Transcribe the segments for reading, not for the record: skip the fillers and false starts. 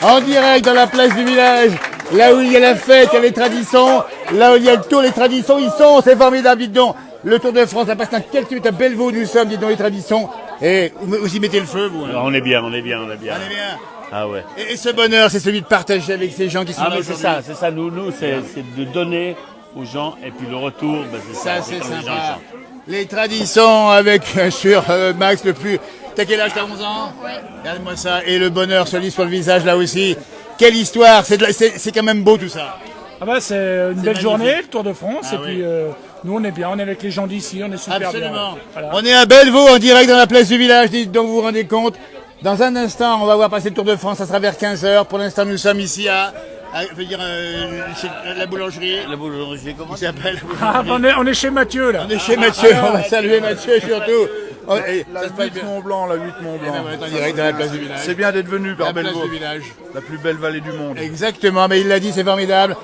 En direct dans la place du village, là où il y a la fête, il y a les traditions, là où il y a le tour, les traditions, ils sont, c'est formidable, dites donc. Le Tour de France, à Pastin, quel truc à Bellevaux nous sommes, dites donc les traditions. Et vous y mettez le feu, vous. Alors, on est bien. Ah ouais. Et ce bonheur, c'est celui de partager avec ces gens qui sont là. Mais c'est ça, nous, c'est de donner aux gens, et puis le retour, c'est ça. C'est comme sympa. Les traditions avec, bien sûr, Max le plus. T'as quel âge, t'as 11 ans? Ouais. Regarde-moi ça. Et le bonheur se lit sur le visage, là aussi. Quelle histoire, c'est quand même beau tout ça. Ah bah c'est une belle magnifique. journée, le Tour de France, Ah et puis nous on est bien, on est avec les gens d'ici, on est super Absolument. bien. Voilà. On est à Bellevaux, en direct dans la place du village, dites donc vous vous rendez compte. Dans un instant, on va voir passer le Tour de France, ça sera vers 15h. Pour l'instant, nous sommes ici chez la boulangerie. La boulangerie, comment Qui s'appelle Ah, bah, on est chez Mathieu là. On est chez Mathieu, on va saluer Mathieu surtout. Oh, et La ça se passe 8 bien. Mont Blanc, la 8 Mont Eh Blanc. ben, on va être en direct dans la place du village. C'est bien d'être venu par La place Bellevaux, du village. la plus belle vallée du monde. Exactement, mais il l'a dit, c'est formidable.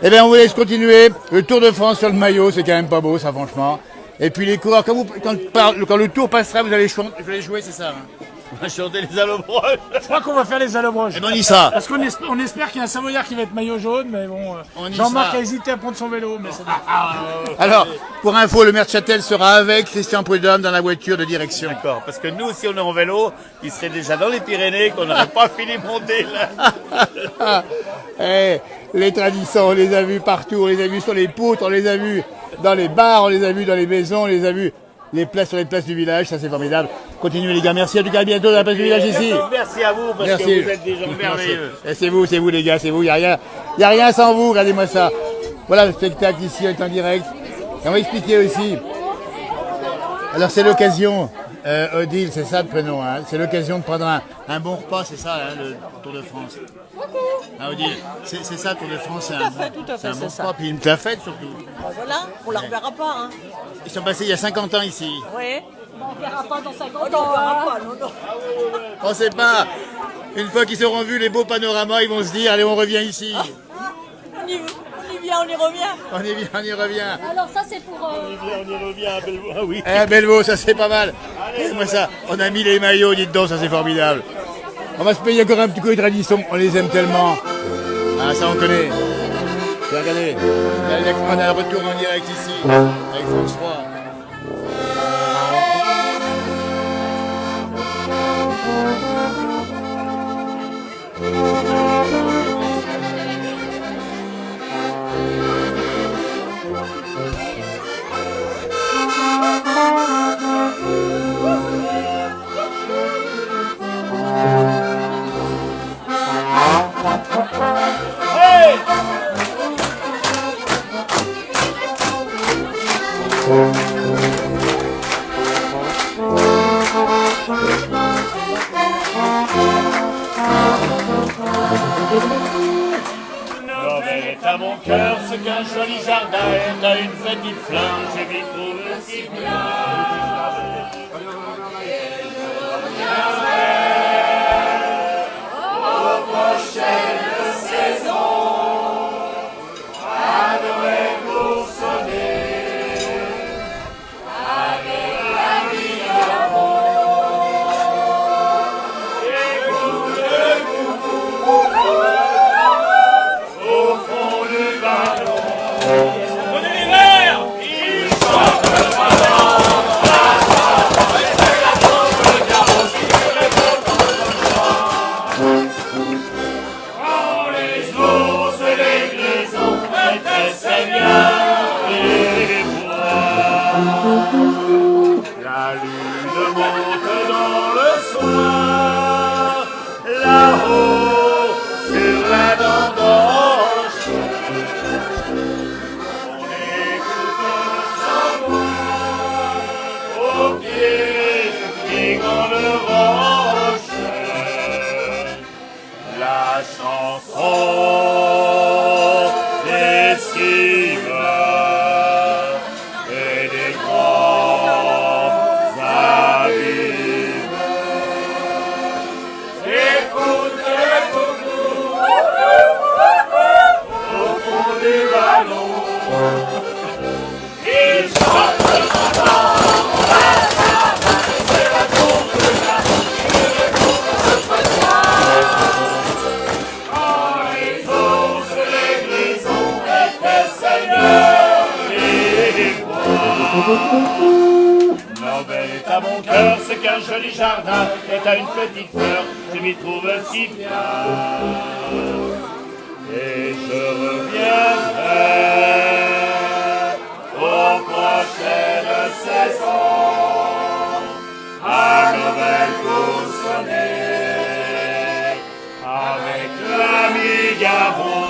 Eh bien, on vous laisse continuer. Le Tour de France sur le maillot, c'est quand même pas beau, ça, franchement. Et puis les coureurs, quand le tour passera, vous allez jouer, c'est ça. Hein. On va chanter les allobroges. Je crois qu'on va faire les allobroges. Eh ben, on y sera. Parce on espère qu'il y a un Savoyard qui va être maillot jaune, mais bon, On y Jean-Marc sera. a hésité à prendre son vélo, mais c'est Alors, pour info, le maire de Châtel sera avec Christian Prudhomme dans la voiture de direction. D'accord, parce que nous, si on est en vélo, il serait déjà dans les Pyrénées, qu'on n'aurait pas fini de monter là. Eh, les traditions, on les a vues partout, on les a vues sur les poutres, on les a vues dans les bars, on les a vues dans les maisons, on les a vues sur les places du village, ça c'est formidable. Continuez les gars, merci en tout cas, à bientôt dans la place du village ici. Merci à vous, parce Merci. que vous êtes des gens merveilleux. Et c'est vous les gars, c'est vous, il n'y a rien sans vous, regardez-moi ça. Voilà le spectacle ici, on est en direct. Et on va expliquer aussi. Alors c'est l'occasion, Odile, c'est ça le prénom, hein, c'est l'occasion de prendre un bon repas, c'est ça hein, le Tour de France. Ah, Odile, c'est ça le Tour de France, c'est un, fait, tout à fait, un bon c'est ça. repas, puis une la fête surtout. Voilà, on la reverra pas. Hein. Ils sont passés il y a 50 ans ici. Oui. On ne verra pas dans 50 Oh non, on ans. verra hein. pas, non, non. On sait pas, une fois qu'ils auront vu les beaux panoramas, ils vont se dire, allez on revient ici. On y vient, on y revient. On y revient. Alors ça c'est pour... On y revient à Bellevaux. Ah oui. Eh Bellevaux, ça c'est pas mal. Et moi ça, on a mis les maillots, dites donc, ça c'est formidable. On va se payer encore un petit coup de tradition, on les aime tellement. Ah ça on connaît. Et regardez, on a le retour en direct ici, avec France 3. Norbert est à mon cœur ce qu'un joli jardin est à une petite fleur, je m'y trouve si bien. La lune monte dans le soir, là-haut sur la dent d'Ange. On écoute sans bruit au pied des grandes roches la chanson des cimes et des grands abîmes. Écoute, écoute-nous au fond du ballon. Il chante quand les ours, les grisons étaient seigneurs des bois. Norbert est à mon cœur, ce qu'un joli jardin est à une petite fleur, je m'y trouve si bien. Et je reviendrai aux prochaines saisons à Noël pour sonner avec l'ami Garon.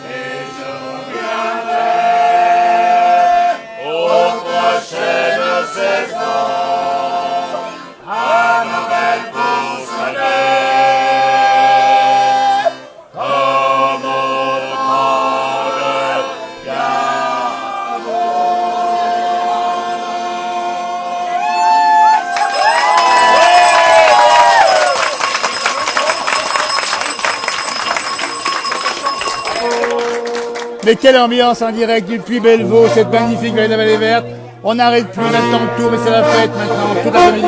Et je reviendrai aux prochaines saisons à Noël pour sonner comme autant de Garon. Mais quelle ambiance en direct depuis Bellevaux, cette magnifique vallée de la Vallée Verte. On n'arrête plus maintenant le tour, mais c'est la fête maintenant, toute l'après-midi.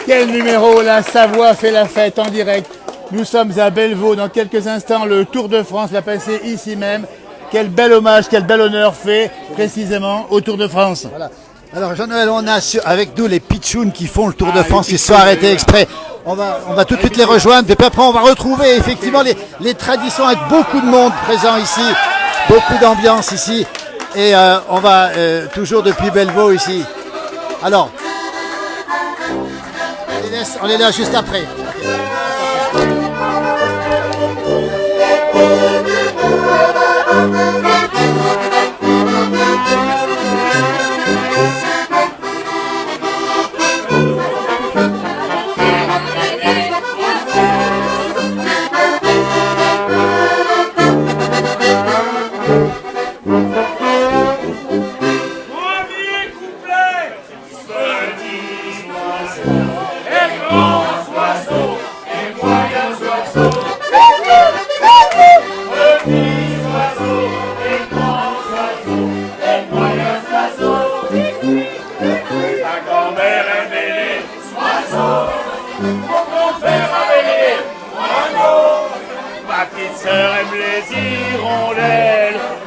Quel numéro, la Savoie fait la fête en direct. Nous sommes à Bellevaux, dans quelques instants, le Tour de France va passer ici même. Quel bel hommage, quel bel honneur fait précisément au Tour de France. Voilà. Alors Jean-Noël, on a avec nous les pitchouns qui font le Tour de France, qui sont arrêtés exprès. On va tout de suite les rejoindre, et puis après on va retrouver effectivement les traditions avec beaucoup de monde présent ici, beaucoup d'ambiance ici. Et on va toujours depuis Bellevaux ici. Alors, on est là juste après.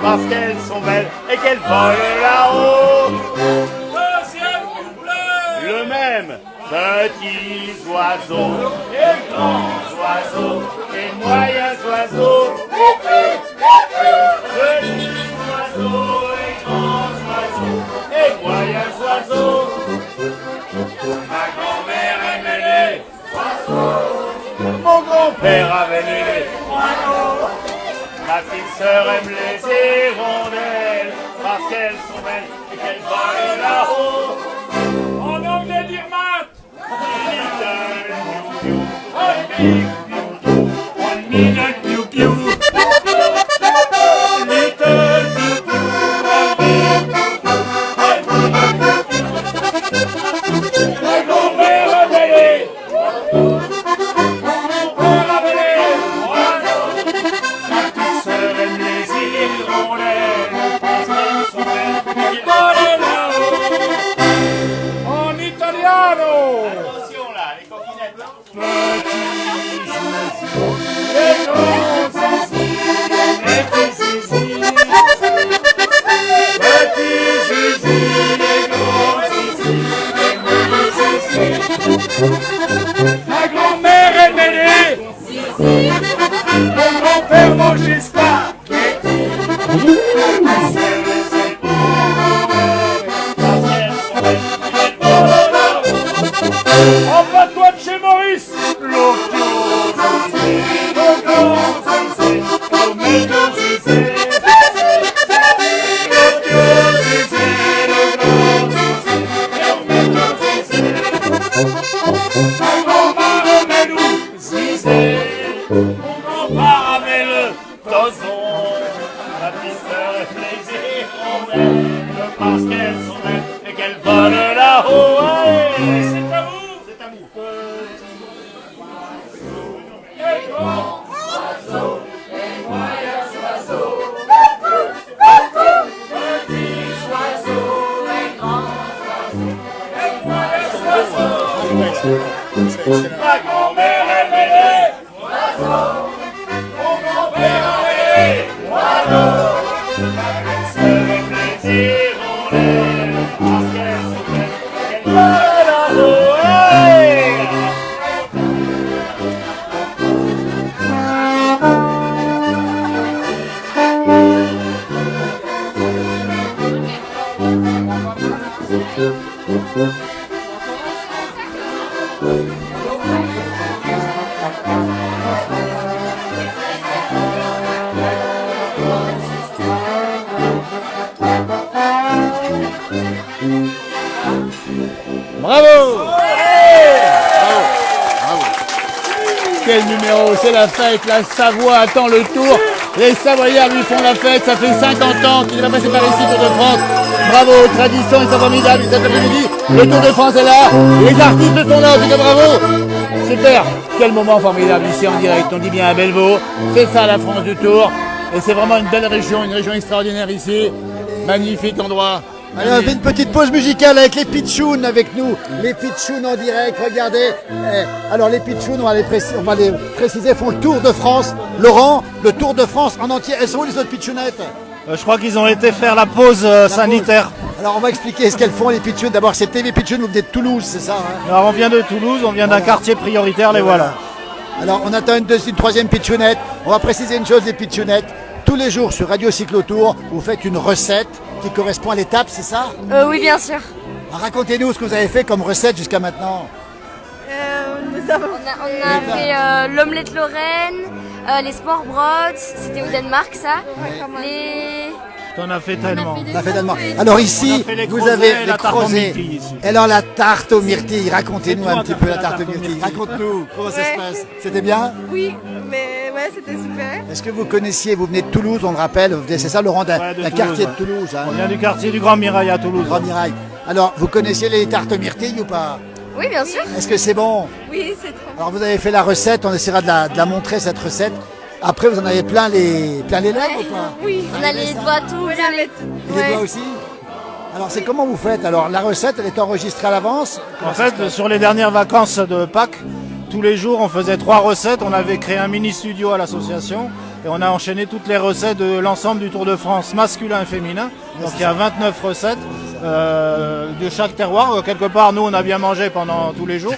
Parce qu'elles sont belles et qu'elles volent là-haut. Deuxième couplet. Le même. Petits oiseaux et grands oiseaux et moyens oiseaux. Petits oiseaux et grands oiseaux et moyens oiseaux. Ma grand-mère aimait les oiseaux. Mon grand-père avait les oiseaux. Ma petite sœur aime les hirondelles parce qu'elles sont belles et qu'elles volent là-haut. En anglais d'Irmat. One minute pew pew. La grand-mère réveillée. En italiano. Attention là, les coquinettes. Les grands zizi, les petits zizi. Petits zizi, les grands zizi, les petits zizi. Ma grand-mère aimait les zizi. Mon grand-père mangeait spaghetti. En patois de chez Maurice. Ma grand-mère aimait nous zizi. qu'elles sont belles et qu'elles volent là-haut. Allez, c'est à vous, c'est à vous. Et grand oiseau, et moyens oiseaux, petits oiseaux, et grands oiseaux, et moyens oiseaux. Ma grand-mère elle m'aidait, oiseau, mon grand-père avait oiseau. Avec ce plaisir on est, parce qu'elles sont belles, qu'elles volent là-haut. Hey! Bravo! Quel numéro, c'est la fête, la Savoie attend le tour. Les Savoyards lui font la fête, ça fait 50 ans qu'il va passer par ici, Tour de France. Bravo, tradition, ils sont formidables, cet après-midi, le Tour de France est là, les artistes sont là, en tout cas bravo. Super, quel moment formidable ici en direct, on dit bien à Bellevaux, c'est ça la France du Tour. Et c'est vraiment une belle région, une région extraordinaire ici, magnifique endroit. Alors, on fait une petite pause musicale avec les Pitchouns avec nous. Les Pitchouns en direct, regardez. Alors, les Pitchouns, on va les préciser, font le Tour de France. Laurent, le Tour de France en entier. Elles sont où les autres Pitchounettes? Je crois qu'ils ont été faire la pause sanitaire. Alors, on va expliquer ce qu'elles font, les Pitchouns. D'abord, c'est TV Pitchouns, vous venez de Toulouse, c'est ça hein? Alors, on vient de Toulouse, on vient d'un quartier prioritaire, les voilà. Alors, on attend une troisième Pitchounette. On va préciser une chose, les Pitchounettes. Tous les jours sur Radio Cyclotour, vous faites une recette qui correspond à l'étape, c'est ça? Oui, bien sûr. Racontez-nous ce que vous avez fait comme recette jusqu'à maintenant. On a fait l'omelette Lorraine, les sport brods, c'était au Danemark ça. Les... On a fait tellement. On a fait tellement. Alors ici, vous avez les crozets. Alors la tarte aux myrtilles, racontez-nous un petit peu la tarte aux myrtilles. Raconte-nous comment ça se passe. C'était bien? Oui, mais ouais, c'était super. Est-ce que vous connaissiez, vous venez de Toulouse, on le rappelle, c'est ça Laurent, d'un quartier de Toulouse. Hein. On vient du quartier du Grand Mirail à Toulouse. Grand Mirail. Alors, vous connaissiez les tartes aux myrtilles ou pas? Oui, bien sûr. Est-ce que c'est bon? Oui, c'est trop bon. Alors vous avez fait la recette, on essaiera de la montrer cette recette. Après, vous en avez plein les lèvres ou pas? Oui, on a les doigts tout. Et les doigts aussi? Alors, c'est comment vous faites? Alors, la recette, elle est enregistrée à l'avance? En fait, sur les dernières vacances de Pâques, tous les jours, on faisait 3 recettes. On avait créé un mini-studio à l'association et on a enchaîné toutes les recettes de l'ensemble du Tour de France masculin et féminin. Donc, il y a 29 recettes de chaque terroir. Quelque part, nous, on a bien mangé pendant tous les jours.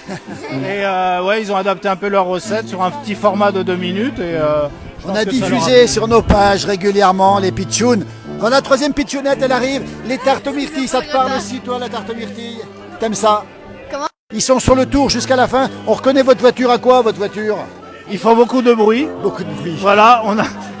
Et ouais, ils ont adapté un peu leurs recettes sur un petit format de 2 minutes. Et, on a diffusé sur nos pages régulièrement les pitchouns. Dans la troisième pitchounette, elle arrive. Les tartes aux myrtilles, ça te parle aussi, toi, la tarte aux myrtilles? T'aimes ça? Comment? Ils sont sur le tour jusqu'à la fin. On reconnaît votre voiture à quoi, votre voiture? Il faut beaucoup de bruit. Beaucoup de bruit. Voilà,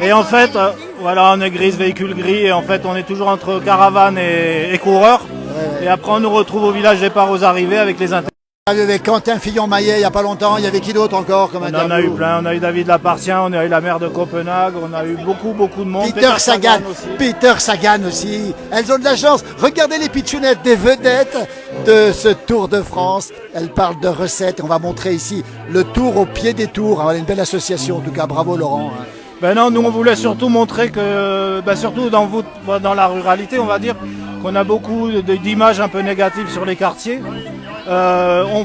et en fait, voilà, on est gris, véhicule gris, et en fait, on est toujours entre caravane et coureurs. Ouais. Et après, on nous retrouve au village départ aux arrivées avec les interviews. Avec Quentin Fillon-Maillet il n'y a pas longtemps, il y avait qui d'autre encore comme interview? On en a eu plein, on a eu David Lapartien, on a eu la maire de Copenhague, on a eu beaucoup de monde. Peter Sagan aussi. Elles ont de la chance. Regardez les pitchounettes des vedettes de ce Tour de France. Elles parlent de recettes. On va montrer ici le tour au pied des tours. On a une belle association, en tout cas, bravo Laurent. Ben non, nous on voulait surtout montrer que, surtout dans la ruralité, on va dire, qu'on a beaucoup d'images un peu négatives sur les quartiers. On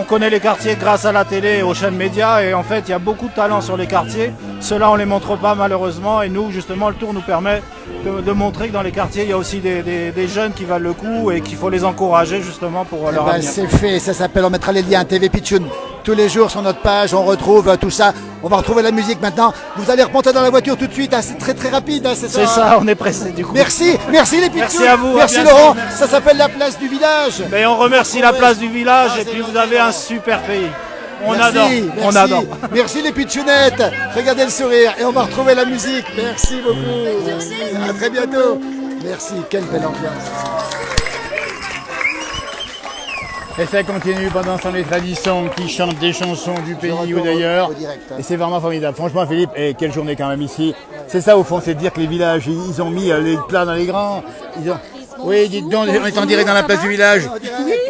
connaît les quartiers grâce à la télé et aux chaînes médias, et en fait il y a beaucoup de talents sur les quartiers. Ceux-là on les montre pas malheureusement, et nous justement le tour nous permet de montrer que dans les quartiers il y a aussi des jeunes qui valent le coup et qu'il faut les encourager justement pour leur avenir. C'est fait, ça s'appelle, on mettra les liens TV Pitchoun tous les jours sur notre page, on retrouve tout ça. On va retrouver la musique maintenant. Vous allez remonter dans la voiture tout de suite, c'est très rapide, c'est ça? C'est ça, on est pressé du coup. Merci les Pitchouns. Merci à vous. Merci Laurent, ça s'appelle la place du village. Mais on remercie la place du village, et puis vous avez un super pays. On adore. Merci les pitchounettes. Regardez le sourire et on va retrouver la musique. Merci beaucoup. À très bientôt. Merci, quelle belle ambiance. Et ça continue pendant ce temps les traditions qui chantent des chansons du pays ou d'ailleurs. Et c'est vraiment formidable. Franchement Philippe, quelle journée quand même ici. C'est ça au fond, c'est de dire que les villages, ils ont mis les plats dans les grands. Oui, dites donc, on est en direct dans la place du village.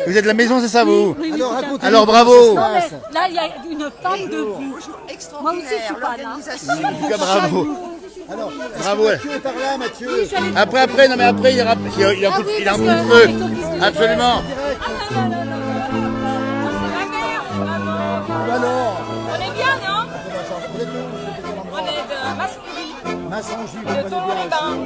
Vous êtes de la maison, c'est ça, vous? Alors, racontez-nous Alors, comment bravo. ça se passe. Là, il y a une femme de vous. Moi aussi, je suis pas là. En tout cas, bravo. Alors, est-ce Bravo, que ouais. Mathieu est par là, Mathieu? Après, non mais après, il a un coup de feu. Absolument. Alors, On est bien, non On est de Masqueville. Massangy, vous De connaissez Tours bien les Bains.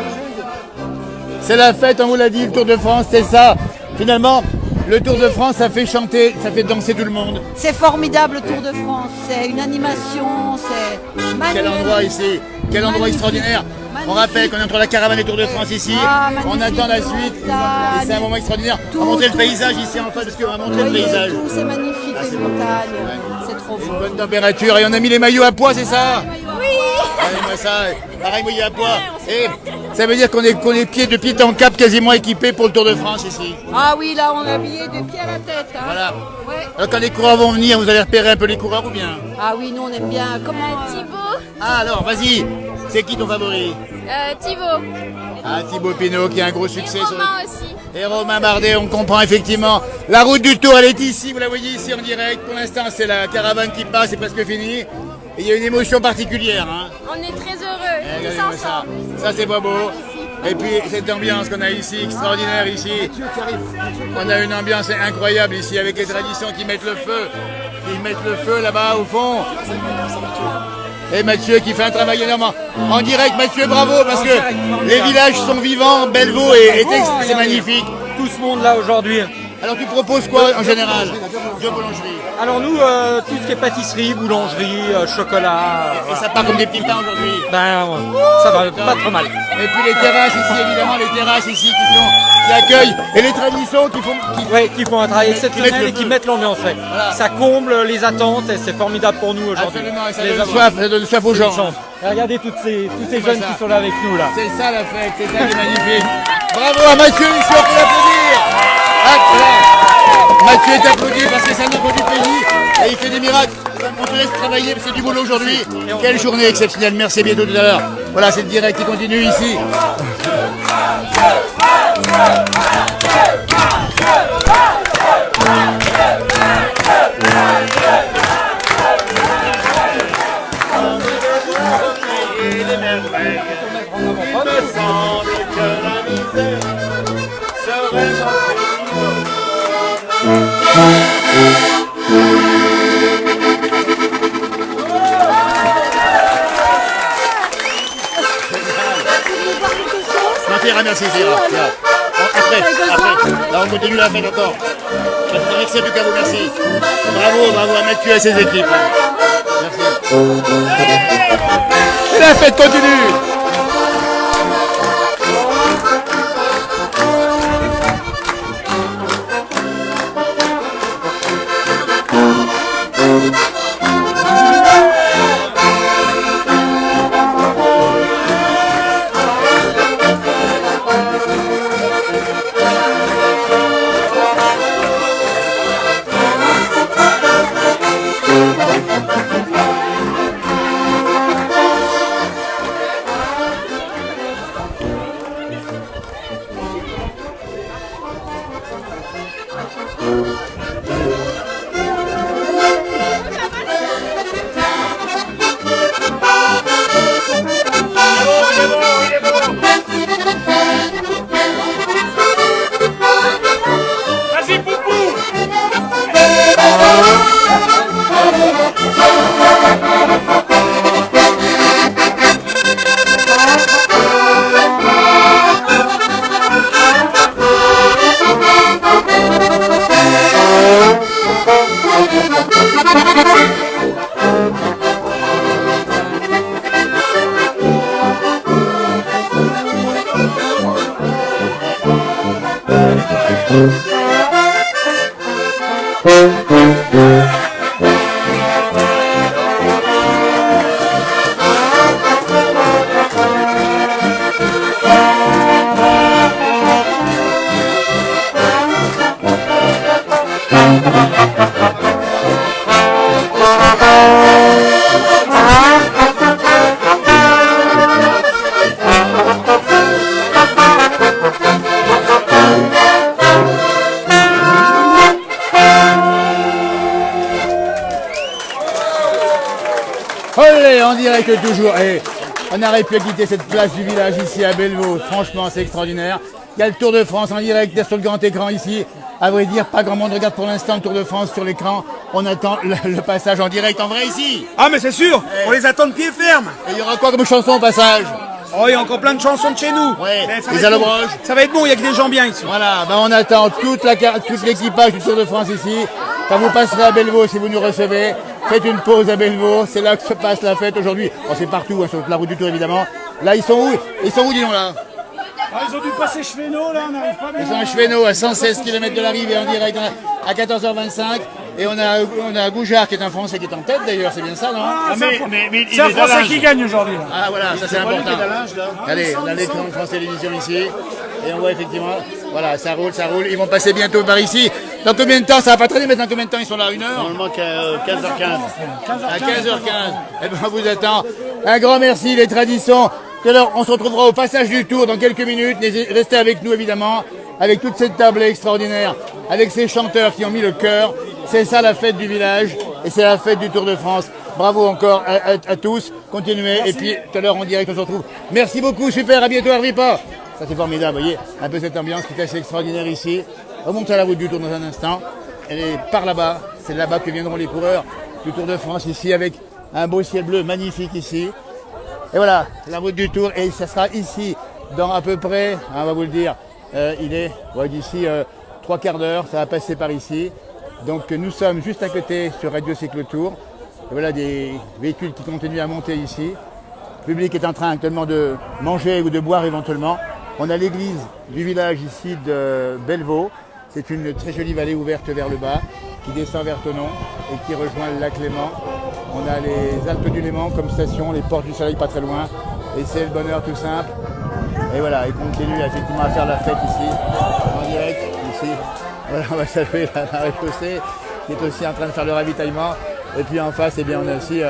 aussi. C'est la fête, on vous l'a dit, le Tour de France, c'est ça. Finalement, le Tour de France, ça fait chanter, ça fait danser tout le monde. C'est formidable le Tour de France, c'est une animation, c'est manuel. Quel endroit ici, quel endroit Magnifique. extraordinaire. On rappelle qu'on est entre la caravane et le Tour de France ici. Ah, On magnifique, attend la les suite. montagnes. Et c'est un moment extraordinaire. On va Tout, montrer le tout. paysage ici en face parce qu'on va montrer le Voyez paysage. tout, c'est magnifique, Ah, les c'est beau. montagnes, c'est trop beau. Bonne température et on a mis les maillots à pois, c'est ça? Oui. Moi ça, pareil mouillé à pois. Et ça veut dire qu'on est de pied en cap quasiment équipés pour le Tour de France ici. Ah oui, là on est habillé du pied à la tête. Hein. Voilà. Ouais. Alors quand les coureurs vont venir, vous allez repérer un peu les coureurs ou bien? Ah oui, nous on aime bien. Comment Thibaut. Ah alors, vas-y. C'est qui ton favori? Thibaut. Ah, Thibaut Pinot qui a un gros succès. Et Romain aussi. Et Romain Bardet, on comprend effectivement. La route du Tour, elle est ici, vous la voyez ici en direct. Pour l'instant, c'est la caravane qui passe, c'est presque fini. Et il y a une émotion particulière. Hein. On est très heureux. Tous Regardez-moi ça. ensemble. Ça, c'est pas beau. Et puis, cette ambiance qu'on a ici, extraordinaire ici. On a une ambiance incroyable ici avec les traditions qui mettent le feu. Qui mettent le feu là-bas au fond. Et Mathieu qui fait un travail énorme. En direct, Mathieu, bravo, parce que les villages sont vivants, Bellevaux c'est magnifique. Tout ce monde là aujourd'hui. Alors tu proposes quoi en général de boulangerie? Alors nous, tout ce qui est pâtisserie, boulangerie, chocolat. Et ça part comme des petits pains aujourd'hui. Ben, ça va pas trop mal. Et puis les terrasses ici, évidemment, les terrasses ici qui accueillent. Et les traditions qui font un travail exceptionnel mettent le et qui feu. mettent l'ambiance. Ouais. Voilà. Ça comble les attentes et c'est formidable pour nous aujourd'hui. Absolument, et ça Les donne avoir. soif, ça donne soif aux gens. Et regardez tous ces C'est jeunes ça. qui sont là avec nous là. C'est ça la fête, c'est ça qui est magnifique. Bravo à Mathieu, ici on peut l'applaudir. Ah, voilà. Mathieu est applaudi parce que c'est un enfant du pays et il fait des miracles. On te laisse travailler, c'est du boulot aujourd'hui. Quelle journée exceptionnelle, merci, à bientôt tout à l'heure. Voilà, c'est le direct qui continue ici. Il me semble que la misère serait Non, c'est merci, c'est ira. Après, là on continue la fête encore. C'est plus qu'à vous, merci. Bravo à Mathieu et à ses équipes. Merci. Et la fête continue. Vas-y, Poupou! direct toujours. Et on n'arrête plus à quitter cette place du village ici à Bellevaux. Franchement, c'est extraordinaire. Il y a le Tour de France en direct sur le grand écran ici. À vrai dire, pas grand monde regarde pour l'instant le Tour de France sur l'écran. On attend le passage en direct en vrai ici. Ah mais c'est sûr, on les attend de pied ferme. Et il y aura quoi comme chanson au passage? Oh, il y a encore plein de chansons de chez nous. Ouais, Mais ça les va être bon. allobroges. Ça va être bon, il y a que des gens bien ici. Voilà, ben on attend toute l'équipage du Tour de France ici. Quand vous passerez à Bellevaux, si vous nous recevez, faites une pause à Bellevaux. C'est là que se passe la fête aujourd'hui. Bon, c'est partout, hein, sur la route du Tour évidemment. Là, ils sont où? Ils sont où, dis donc là? Ah, ils ont dû passer Chevenot, là, on n'arrive pas bien. Ils sont à Chevenot, à 116 km de l'arrivée en direct à 14h25. Et on a Goujard qui est un Français qui est en tête d'ailleurs, c'est bien ça, non? C'est un Français qui gagne aujourd'hui. Ah voilà, ça c'est important. Allez, on a l'écran de France Télévisions ici. Et on voit effectivement, voilà, ça roule. Ils vont passer bientôt par ici. Dans combien de temps? Ça va pas traîner maintenant, combien de temps ils sont là? 1 heure? Normalement 15h15. À 15h15. Eh ben on vous attend. Un grand merci, les traditions. Tout à l'heure, on se retrouvera au passage du Tour dans quelques minutes. Restez avec nous évidemment, avec toute cette table extraordinaire, avec ces chanteurs qui ont mis le cœur. C'est ça la fête du village et c'est la fête du Tour de France. Bravo encore à tous. Continuez. Merci. Et puis tout à l'heure en direct, on se retrouve. Merci beaucoup, super, à bientôt, Arripa. Ça c'est formidable, vous voyez, un peu cette ambiance qui est assez extraordinaire ici. On monte à la route du Tour dans un instant. Elle est par là-bas, c'est là-bas que viendront les coureurs du Tour de France ici avec un beau ciel bleu magnifique ici. Et voilà, la route du Tour, et ça sera ici dans à peu près, on va vous le dire, il est d'ici 3 quarts d'heure, ça va passer par ici. Donc nous sommes juste à côté sur Radio Cyclotour. Et voilà des véhicules qui continuent à monter ici. Le public est en train actuellement de manger ou de boire éventuellement. On a l'église du village ici de Bellevaux. C'est une très jolie vallée ouverte vers le bas qui descend vers Thonon et qui rejoint le lac Léman. On a les Alpes du Léman comme station, les Portes du Soleil pas très loin. Et c'est le bonheur tout simple. Et voilà, ils continuent effectivement à faire la fête ici, en direct, ici. Voilà, on va saluer la rez-de-chaussée qui est aussi en train de faire le ravitaillement. Et puis en face, eh bien, on a aussi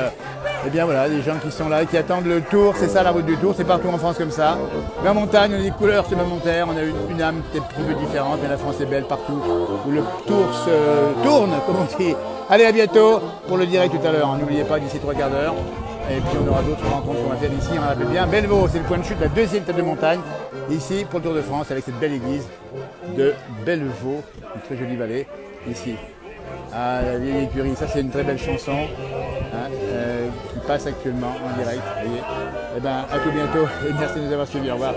voilà, des gens qui sont là et qui attendent le Tour. C'est ça la route du Tour, c'est partout en France comme ça. La montagne, on a des couleurs supplémentaires, on a une âme peut-être un peu différente, mais la France est belle partout où le Tour se tourne, comme on dit. Allez, à bientôt pour le direct tout à l'heure. N'oubliez pas d'ici 3 quarts d'heure. Et puis on aura d'autres rencontres qu'on va faire ici. On l'appelle bien Bellevaux, c'est le point de chute, la deuxième tête de montagne, ici pour le Tour de France avec cette belle église de Bellevaux, une très jolie vallée, ici. À la vieille écurie, ça c'est une très belle chanson hein, qui passe actuellement en direct. Voyez. Et ben à tout bientôt et merci de nous avoir suivis. Au revoir.